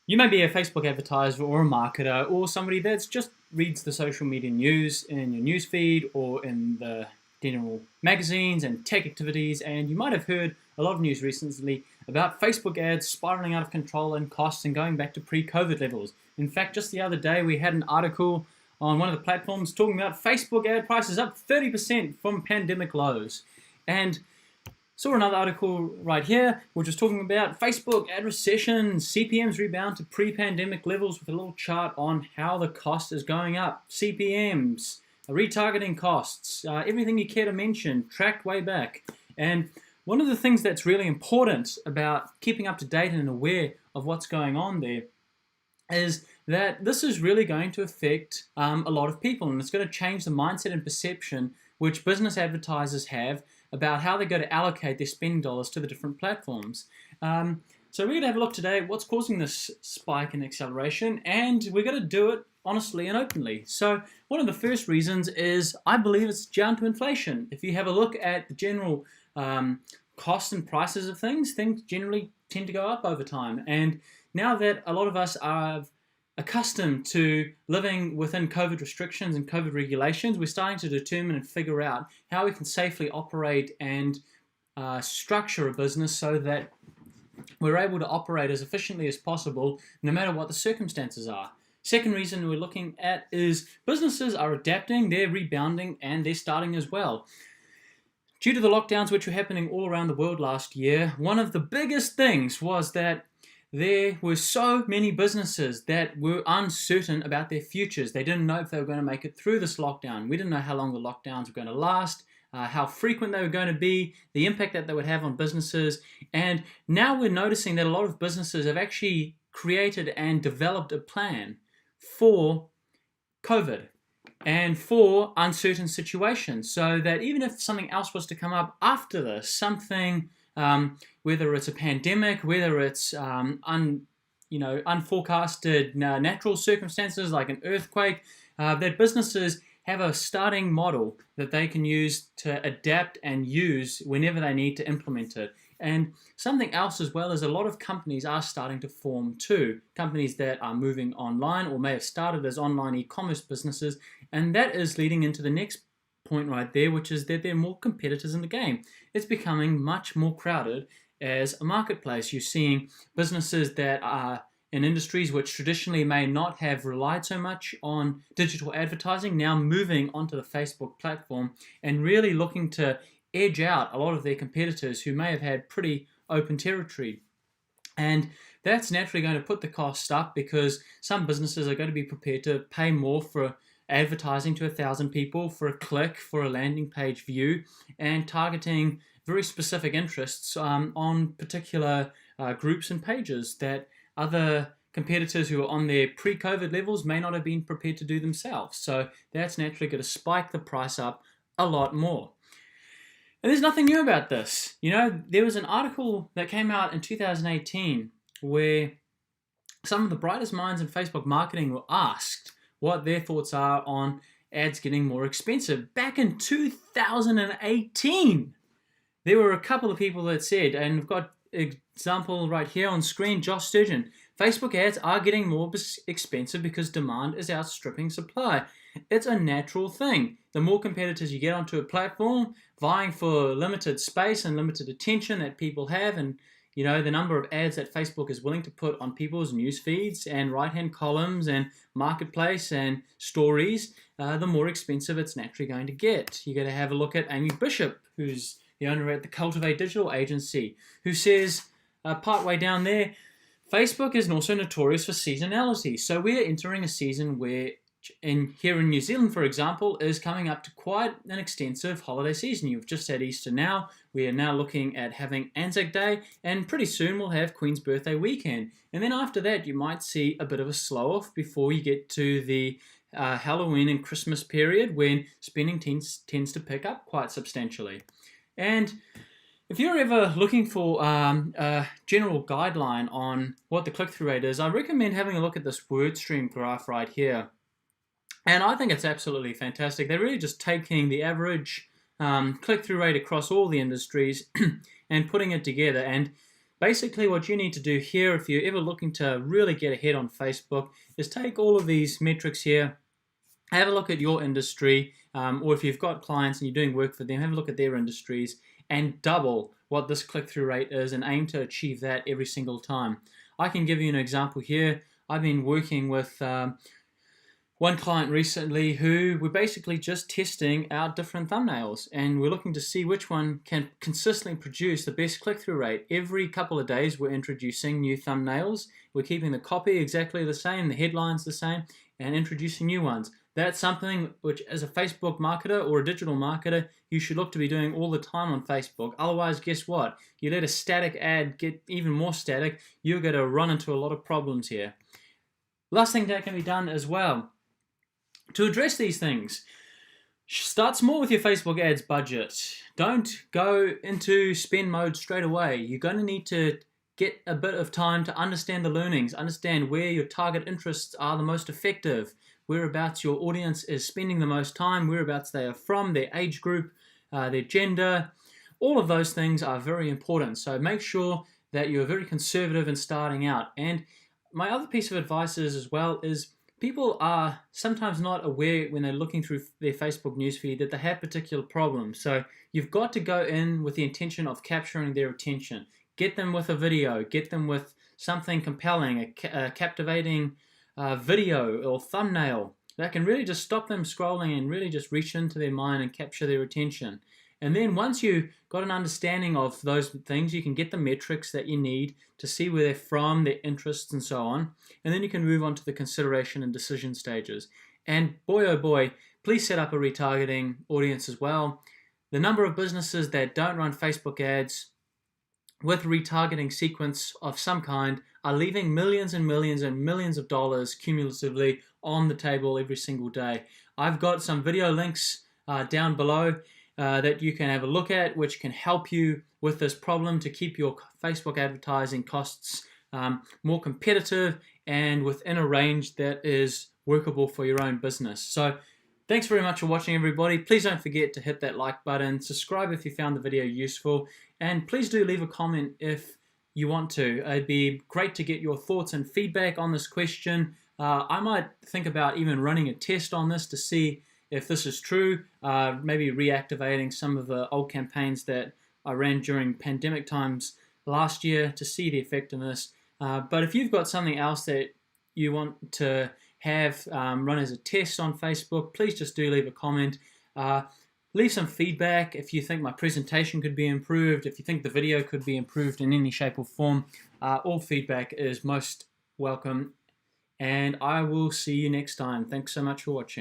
You may be a Facebook advertiser or a marketer or somebody that's just reads the social media news in your news feed or in the general magazines and tech activities, and you might have heard a lot of news recently about Facebook ads spiraling out of control and costs and going back to pre-COVID levels. In fact, just the other day we had an article on one of the platforms talking about Facebook ad prices up 30% from pandemic lows. And saw another article right here, which was talking about Facebook ad recession, CPMs rebound to pre-pandemic levels with a little chart on how the cost is going up. CPMs, retargeting costs, everything you care to mention, tracked way back. And one of the things that's really important about keeping up to date and aware of what's going on there is that this is really going to affect a lot of people, and it's going to change the mindset and perception which business advertisers have about how they're going to allocate their spending dollars to the different platforms. So we're going to have a look today at what's causing this spike in acceleration, and we're going to do it honestly and openly. So one of the first reasons is I believe it's down to inflation. If you have a look at the general costs and prices of things generally tend to go up over time. And now that a lot of us are accustomed to living within COVID restrictions and COVID regulations, we're starting to determine and figure out how we can safely operate and structure a business so that we're able to operate as efficiently as possible no matter what the circumstances are. Second reason we're looking at is businesses are adapting, they're rebounding, and they're starting as well. Due to the lockdowns which were happening all around the world last year, one of the biggest things was that there were so many businesses that were uncertain about their futures. They didn't know if they were going to make it through this lockdown. We didn't know how long the lockdowns were going to last, how frequent they were going to be, the impact that they would have on businesses. And now we're noticing that a lot of businesses have actually created and developed a plan for COVID and for uncertain situations, so that even if something else was to come up after this, something whether it's a pandemic, whether it's unforecasted natural circumstances like an earthquake, that businesses have a starting model that they can use to adapt and use whenever they need to implement it. And something else as well is a lot of companies are starting to form too. Companies that are moving online or may have started as online e-commerce businesses, and that is leading into the next point right there, which is that there are more competitors in the game. It's becoming much more crowded as a marketplace. You're seeing businesses that are in industries which traditionally may not have relied so much on digital advertising now moving onto the Facebook platform and really looking to edge out a lot of their competitors who may have had pretty open territory. And that's naturally going to put the cost up because some businesses are going to be prepared to pay more for advertising to 1,000 people for a click, for a landing page view, and targeting very specific interests on particular groups and pages that other competitors who are on their pre-COVID levels may not have been prepared to do themselves. So that's naturally going to spike the price up a lot more. And there's nothing new about this. You know, there was an article that came out in 2018 where some of the brightest minds in Facebook marketing were asked what their thoughts are on ads getting more expensive. Back in 2018, there were a couple of people that said, and we've got an example right here on screen, Josh Sturgeon, Facebook ads are getting more expensive because demand is outstripping supply. It's a natural thing. The more competitors you get onto a platform, vying for limited space and limited attention that people have, and you know, the number of ads that Facebook is willing to put on people's news feeds and right-hand columns and marketplace and stories, the more expensive it's naturally going to get. You're going to have a look at Amy Bishop, who's the owner at the Cultivate Digital Agency, who says, partway down there, Facebook is also notorious for seasonality. So we're entering a season where here in New Zealand, for example, is coming up to quite an extensive holiday season. You've just had Easter now. We are now looking at having Anzac Day, and pretty soon we'll have Queen's Birthday weekend. And then after that, you might see a bit of a slow off before you get to the Halloween and Christmas period when spending tends to pick up quite substantially. And if you're ever looking for a general guideline on what the click-through rate is, I recommend having a look at this word stream graph right here. And I think it's absolutely fantastic. They're really just taking the average click-through rate across all the industries and putting it together. And Basically, what you need to do here, if you're ever looking to really get ahead on Facebook, is take all of these metrics here, have a look at your industry, or if you've got clients and you're doing work for them, have a look at their industries and double what this click-through rate is and aim to achieve that every single time. I can give you an example here. I've been working with one client recently who we're basically just testing out different thumbnails, and we're looking to see which one can consistently produce the best click-through rate. Every couple of days we're introducing new thumbnails. We're keeping the copy exactly the same, the headlines the same, and introducing new ones. That's something which, as a Facebook marketer or a digital marketer, you should look to be doing all the time on Facebook. Otherwise, guess what? You let a static ad get even more static, you're going to run into a lot of problems here. Last thing that can be done as well, to address these things, start small with your Facebook ads budget. Don't go into spend mode straight away. You're going to need to get a bit of time to understand the learnings, understand where your target interests are the most effective, whereabouts your audience is spending the most time, whereabouts they are from, their age group, their gender. All of those things are very important. So make sure that you're very conservative in starting out. And my other piece of advice is as well is people are sometimes not aware when they're looking through their Facebook newsfeed that they have particular problems. So you've got to go in with the intention of capturing their attention. Get them with a video, get them with something compelling, a captivating video or thumbnail that can really just stop them scrolling and really just reach into their mind and capture their attention. And then once you've got an understanding of those things, you can get the metrics that you need to see where they're from, their interests, and so on. And then you can move on to the consideration and decision stages. And boy, oh boy, please set up a retargeting audience as well. The number of businesses that don't run Facebook ads with retargeting sequence of some kind are leaving millions and millions and millions of dollars cumulatively on the table every single day. I've got some video links down below that you can have a look at, which can help you with this problem to keep your Facebook advertising costs more competitive and within a range that is workable for your own business. So thanks very much for watching, everybody. Please don't forget to hit that like button, subscribe if you found the video useful, and please do leave a comment if you want to. It'd be great to get your thoughts and feedback on this question. I might think about even running a test on this to see if this is true, maybe reactivating some of the old campaigns that I ran during pandemic times last year to see the effectiveness. But if you've got something else that you want to have run as a test on Facebook, please just do leave a comment. Leave some feedback if you think my presentation could be improved, if you think the video could be improved in any shape or form. All feedback is most welcome, and I will see you next time. Thanks so much for watching.